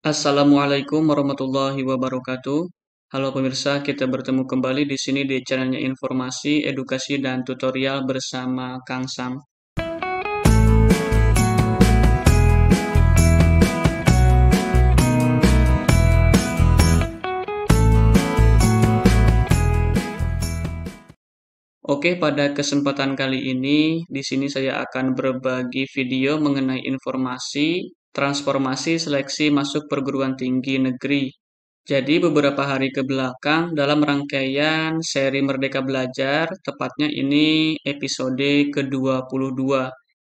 Assalamualaikum warahmatullahi wabarakatuh. Halo pemirsa, kita bertemu kembali di sini di channelnya Informasi, Edukasi, dan Tutorial bersama Kang Sam. Oke, pada kesempatan kali ini, di sini saya akan berbagi video mengenai informasi transformasi seleksi masuk perguruan tinggi negeri. Jadi beberapa hari ke belakang dalam rangkaian seri Merdeka Belajar, tepatnya ini episode ke-22,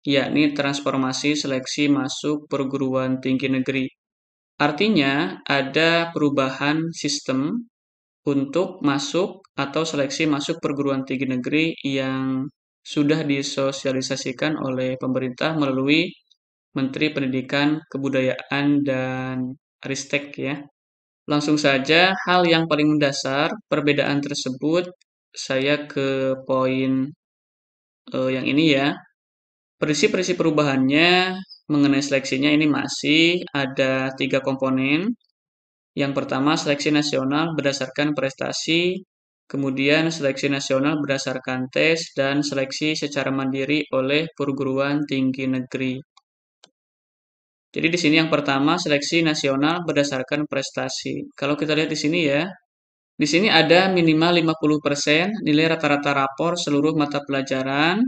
yakni transformasi seleksi masuk perguruan tinggi negeri. Artinya ada perubahan sistem untuk masuk atau seleksi masuk perguruan tinggi negeri yang sudah disosialisasikan oleh pemerintah melalui Menteri Pendidikan, Kebudayaan, dan Ristek ya. Langsung saja, hal yang paling mendasar perbedaan tersebut, saya ke poin yang ini ya. Prinsip-prinsip perubahannya mengenai seleksinya ini masih ada 3 komponen. Yang pertama, seleksi nasional berdasarkan prestasi, kemudian seleksi nasional berdasarkan tes, dan seleksi secara mandiri oleh perguruan tinggi negeri. Jadi di sini yang pertama, seleksi nasional berdasarkan prestasi. Kalau kita lihat di sini ya, di sini ada minimal 50% nilai rata-rata rapor seluruh mata pelajaran,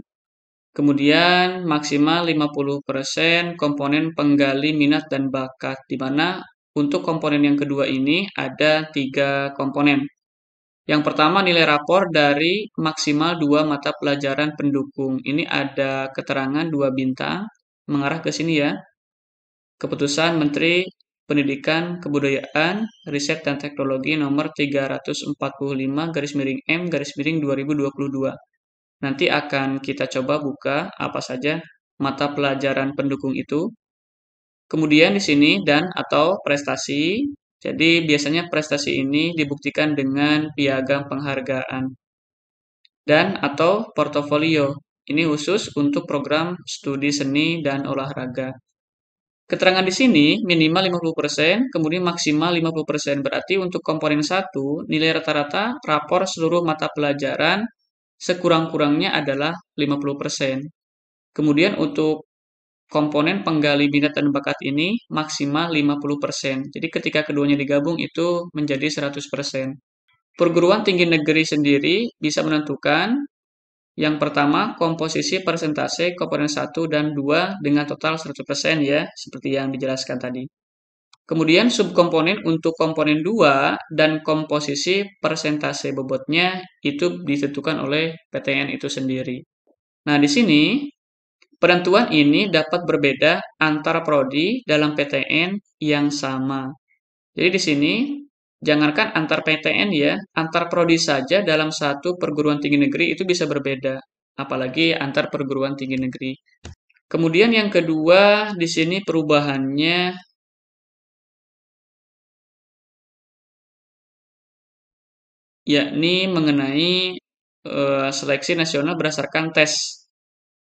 kemudian maksimal 50% komponen penggali minat dan bakat, di mana untuk komponen yang kedua ini ada 3 komponen. Yang pertama nilai rapor dari maksimal 2 mata pelajaran pendukung. Ini ada keterangan 2 bintang mengarah ke sini ya. Keputusan Menteri Pendidikan, Kebudayaan, Riset dan Teknologi nomor 345/M/2022. Nanti akan kita coba buka apa saja mata pelajaran pendukung itu. Kemudian di sini dan atau prestasi. Jadi biasanya prestasi ini dibuktikan dengan piagam penghargaan. Dan atau portofolio. Ini khusus untuk program studi seni dan olahraga. Keterangan di sini minimal 50%, kemudian maksimal 50%. Berarti untuk komponen 1, nilai rata-rata rapor seluruh mata pelajaran sekurang-kurangnya adalah 50%. Kemudian untuk komponen penggali minat dan bakat ini maksimal 50%. Jadi ketika keduanya digabung itu menjadi 100%. Perguruan tinggi negeri sendiri bisa menentukan yang pertama, komposisi persentase komponen 1 dan 2 dengan total 100% ya, seperti yang dijelaskan tadi. Kemudian subkomponen untuk komponen 2 dan komposisi persentase bobotnya itu ditentukan oleh PTN itu sendiri. Nah, di sini penentuan ini dapat berbeda antar prodi dalam PTN yang sama. Jadi di sini jangankan antar PTN ya, antar prodi saja dalam satu perguruan tinggi negeri itu bisa berbeda, apalagi antar perguruan tinggi negeri. Kemudian yang kedua, di sini perubahannya yakni mengenai seleksi nasional berdasarkan tes.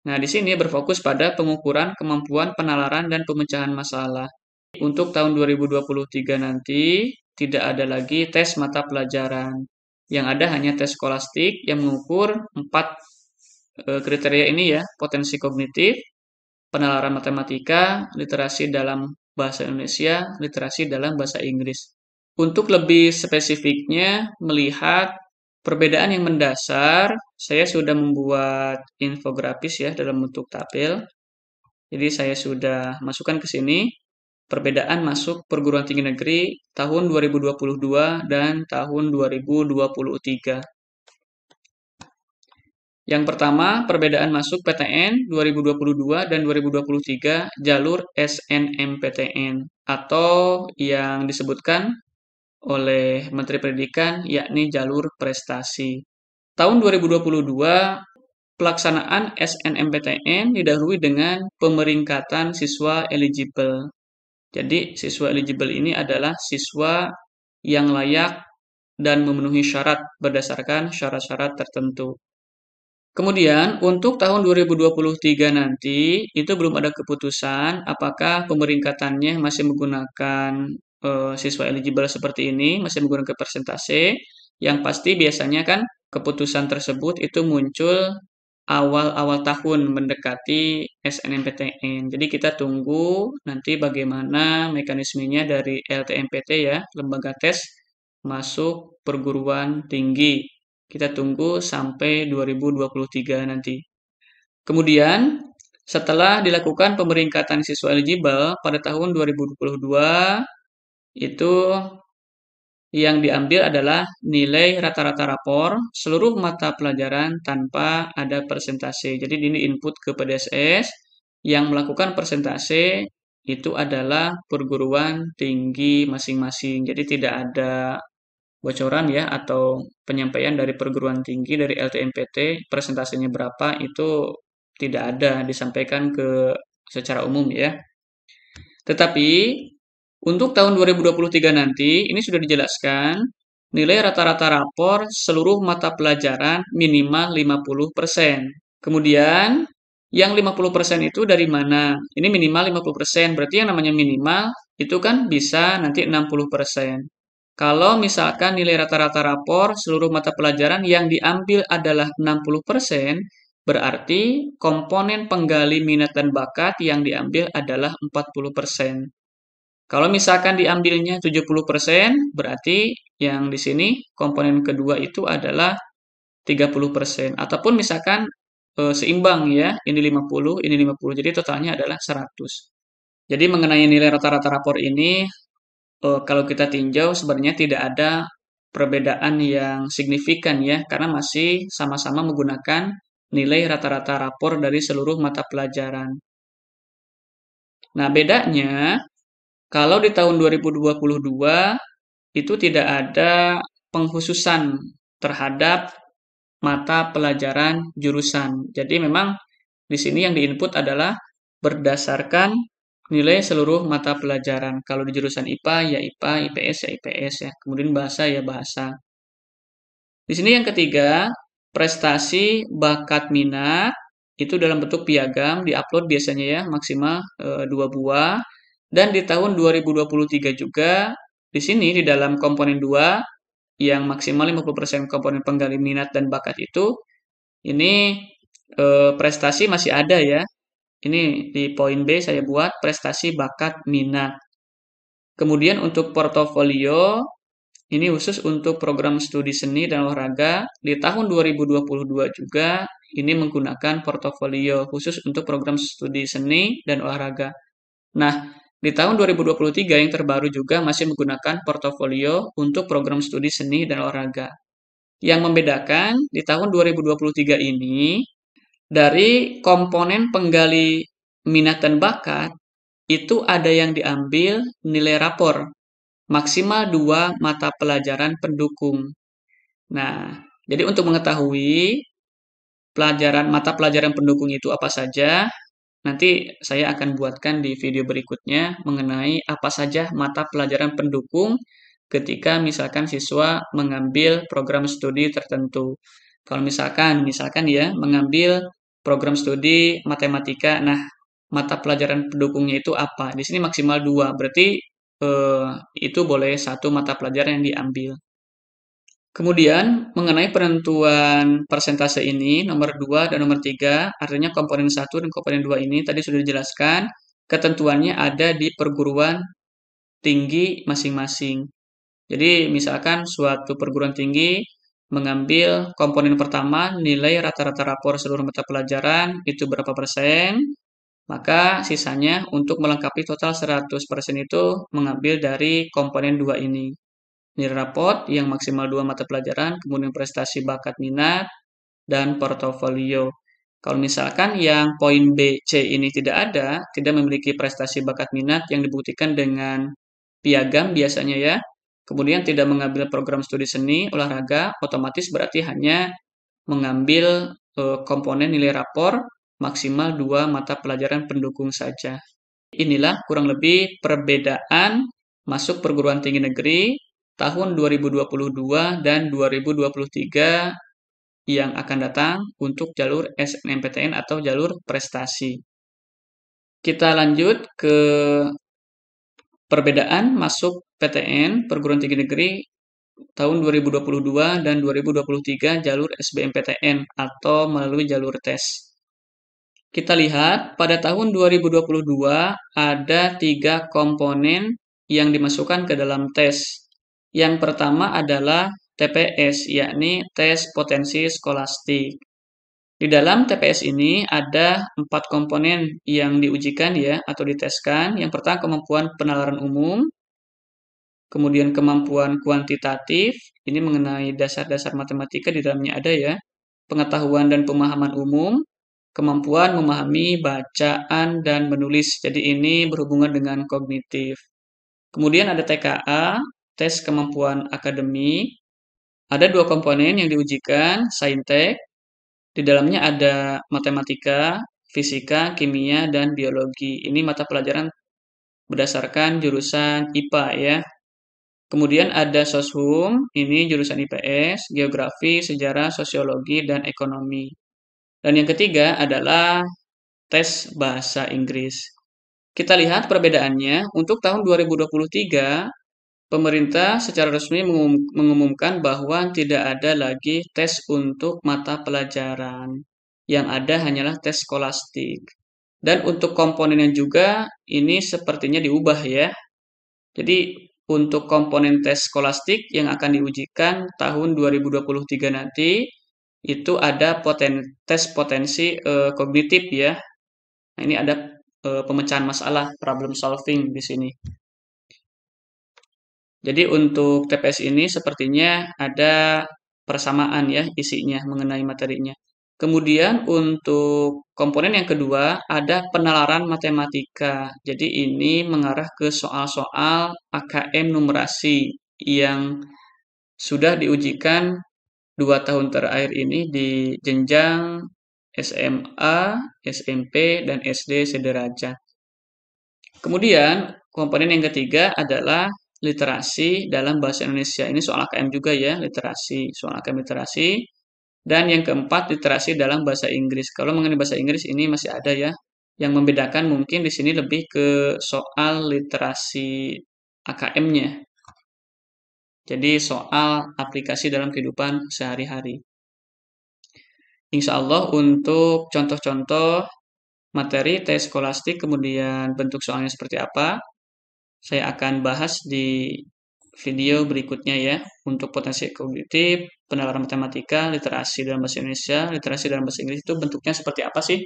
Nah, di sini berfokus pada pengukuran kemampuan penalaran dan pemecahan masalah. Untuk tahun 2023 nanti tidak ada lagi tes mata pelajaran. Yang ada hanya tes skolastik yang mengukur 4 kriteria ini ya, potensi kognitif, penalaran matematika, literasi dalam bahasa Indonesia, literasi dalam bahasa Inggris. Untuk lebih spesifiknya melihat perbedaan yang mendasar, saya sudah membuat infografis ya dalam bentuk tabel. Jadi saya sudah masukkan ke sini perbedaan masuk perguruan tinggi negeri tahun 2022 dan tahun 2023. Yang pertama, perbedaan masuk PTN 2022 dan 2023 jalur SNMPTN atau yang disebutkan oleh Menteri Pendidikan yakni jalur prestasi. Tahun 2022 pelaksanaan SNMPTN didahului dengan pemeringkatan siswa eligible. Jadi siswa eligible ini adalah siswa yang layak dan memenuhi syarat berdasarkan syarat-syarat tertentu. Kemudian untuk tahun 2023 nanti itu belum ada keputusan apakah pemeringkatannya masih menggunakan siswa eligible seperti ini, masih menggunakan persentase. Yang pasti biasanya kan keputusan tersebut itu muncul awal-awal tahun mendekati SNMPTN. Jadi kita tunggu nanti bagaimana mekanismenya dari LTMPT ya, Lembaga Tes Masuk Perguruan Tinggi. Kita tunggu sampai 2023 nanti. Kemudian, setelah dilakukan pemeringkatan siswa eligible pada tahun 2022, itu yang diambil adalah nilai rata-rata rapor seluruh mata pelajaran tanpa ada persentase. Jadi ini input ke PDSS, yang melakukan persentase itu adalah perguruan tinggi masing-masing. Jadi tidak ada bocoran ya atau penyampaian dari perguruan tinggi dari LTMPT persentasenya berapa itu tidak ada disampaikan ke secara umum ya. Tetapi untuk tahun 2023 nanti ini sudah dijelaskan nilai rata-rata rapor seluruh mata pelajaran minimal 50%. Kemudian yang 50% itu dari mana? Ini minimal 50%, berarti yang namanya minimal itu kan bisa nanti 60%. Kalau misalkan nilai rata-rata rapor seluruh mata pelajaran yang diambil adalah 60%, berarti komponen penggali minat dan bakat yang diambil adalah 40%. Kalau misalkan diambilnya 70%, berarti yang di sini komponen kedua itu adalah 30%. Ataupun misalkan seimbang ya, ini 50, ini 50. Jadi totalnya adalah 100. Jadi mengenai nilai rata-rata rapor ini, kalau kita tinjau sebenarnya tidak ada perbedaan yang signifikan ya, karena masih sama-sama menggunakan nilai rata-rata rapor dari seluruh mata pelajaran. Nah, bedanya kalau di tahun 2022 itu tidak ada pengkhususan terhadap mata pelajaran jurusan. Jadi memang di sini yang diinput adalah berdasarkan nilai seluruh mata pelajaran. Kalau di jurusan IPA ya IPA, IPS ya IPS ya. Kemudian bahasa ya bahasa. Di sini yang ketiga, prestasi bakat minat itu dalam bentuk piagam diupload biasanya ya maksimal 2 buah. Dan di tahun 2023 juga di sini di dalam komponen 2 yang maksimal 50% komponen penggali minat dan bakat itu ini prestasi masih ada ya. Ini di poin B saya buat prestasi bakat minat. Kemudian untuk portofolio ini khusus untuk program studi seni dan olahraga. Di tahun 2022 juga ini menggunakan portofolio khusus untuk program studi seni dan olahraga. Nah, di tahun 2023 yang terbaru juga masih menggunakan portofolio untuk program studi seni dan olahraga. Yang membedakan di tahun 2023 ini, dari komponen penggali minat dan bakat, itu ada yang diambil nilai rapor, maksimal 2 mata pelajaran pendukung. Nah, jadi untuk mengetahui mata pelajaran pendukung itu apa saja, nanti saya akan buatkan di video berikutnya mengenai apa saja mata pelajaran pendukung ketika misalkan siswa mengambil program studi tertentu. Kalau misalkan ya, mengambil program studi matematika, nah mata pelajaran pendukungnya itu apa? Di sini maksimal 2, berarti itu boleh satu mata pelajaran yang diambil. Kemudian, mengenai penentuan persentase ini, nomor 2 dan nomor 3, artinya komponen 1 dan komponen 2 ini tadi sudah dijelaskan, ketentuannya ada di perguruan tinggi masing-masing. Jadi, misalkan suatu perguruan tinggi mengambil komponen pertama, nilai rata-rata rapor seluruh mata pelajaran, itu berapa persen, maka sisanya untuk melengkapi total 100% itu mengambil dari komponen 2 ini. Nilai raport yang maksimal 2 mata pelajaran, kemudian prestasi bakat minat, dan portofolio. Kalau misalkan yang poin B, C ini tidak ada, tidak memiliki prestasi bakat minat yang dibuktikan dengan piagam biasanya ya, kemudian tidak mengambil program studi seni, olahraga, otomatis berarti hanya mengambil komponen nilai rapor maksimal 2 mata pelajaran pendukung saja. Inilah kurang lebih perbedaan masuk perguruan tinggi negeri tahun 2022 dan 2023 yang akan datang untuk jalur SNMPTN atau jalur prestasi. Kita lanjut ke perbedaan masuk PTN perguruan tinggi negeri tahun 2022 dan 2023 jalur SBMPTN atau melalui jalur tes. Kita lihat pada tahun 2022 ada 3 komponen yang dimasukkan ke dalam tes. Yang pertama adalah TPS, yakni tes potensi skolastik. Di dalam TPS ini ada 4 komponen yang diujikan ya atau diteskan. Yang pertama kemampuan penalaran umum, kemudian kemampuan kuantitatif, ini mengenai dasar-dasar matematika di dalamnya ada ya, pengetahuan dan pemahaman umum, kemampuan memahami bacaan dan menulis. Jadi ini berhubungan dengan kognitif. Kemudian ada TKA, tes kemampuan akademik. Ada 2 komponen yang diujikan, saintek. Di dalamnya ada matematika, fisika, kimia, dan biologi. Ini mata pelajaran berdasarkan jurusan IPA ya. Kemudian ada soshum, ini jurusan IPS, geografi, sejarah, sosiologi, dan ekonomi. Dan yang ketiga adalah tes bahasa Inggris. Kita lihat perbedaannya. Untuk tahun 2023, pemerintah secara resmi mengumumkan bahwa tidak ada lagi tes untuk mata pelajaran. Yang ada hanyalah tes skolastik. Dan untuk komponennya juga, ini sepertinya diubah ya. Jadi, untuk komponen tes skolastik yang akan diujikan tahun 2023 nanti, itu ada tes potensi kognitif ya. Nah, ini ada pemecahan masalah, problem solving di sini. Jadi untuk TPS ini sepertinya ada persamaan ya isinya mengenai materinya. Kemudian untuk komponen yang kedua ada penalaran matematika. Jadi ini mengarah ke soal-soal AKM numerasi yang sudah diujikan 2 tahun terakhir ini di jenjang SMA, SMP, dan SD sederajat. Kemudian komponen yang ketiga adalah literasi dalam bahasa Indonesia. Ini soal AKM juga ya, literasi, soal AKM literasi. Dan yang keempat, literasi dalam bahasa Inggris. Kalau mengenai bahasa Inggris ini masih ada ya. Yang membedakan mungkin di sini lebih ke soal literasi AKM-nya. Jadi soal aplikasi dalam kehidupan sehari-hari. Insya Allah untuk contoh-contoh materi tes skolastik kemudian bentuk soalnya seperti apa, saya akan bahas di video berikutnya ya. Untuk potensi kognitif, penalaran matematika, literasi dalam bahasa Indonesia, literasi dalam bahasa Inggris itu bentuknya seperti apa sih?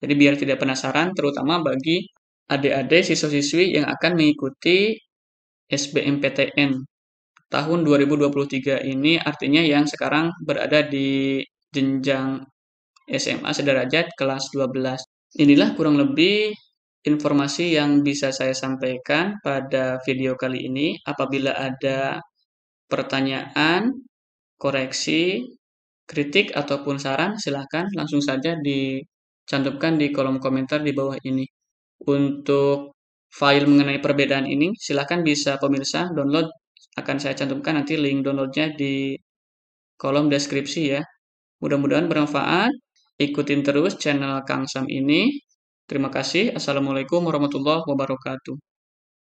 Jadi biar tidak penasaran, terutama bagi adik-adik siswa-siswi yang akan mengikuti SBMPTN tahun 2023 ini, artinya yang sekarang berada di jenjang SMA sederajat kelas 12. Inilah kurang lebih informasi yang bisa saya sampaikan pada video kali ini. Apabila ada pertanyaan, koreksi, kritik, ataupun saran, silahkan langsung saja dicantumkan di kolom komentar di bawah ini. Untuk file mengenai perbedaan ini, silahkan bisa pemirsa download. Akan saya cantumkan nanti link downloadnya di kolom deskripsi ya. Mudah-mudahan bermanfaat. Ikutin terus channel Kang Sam ini. Terima kasih. Assalamualaikum warahmatullahi wabarakatuh.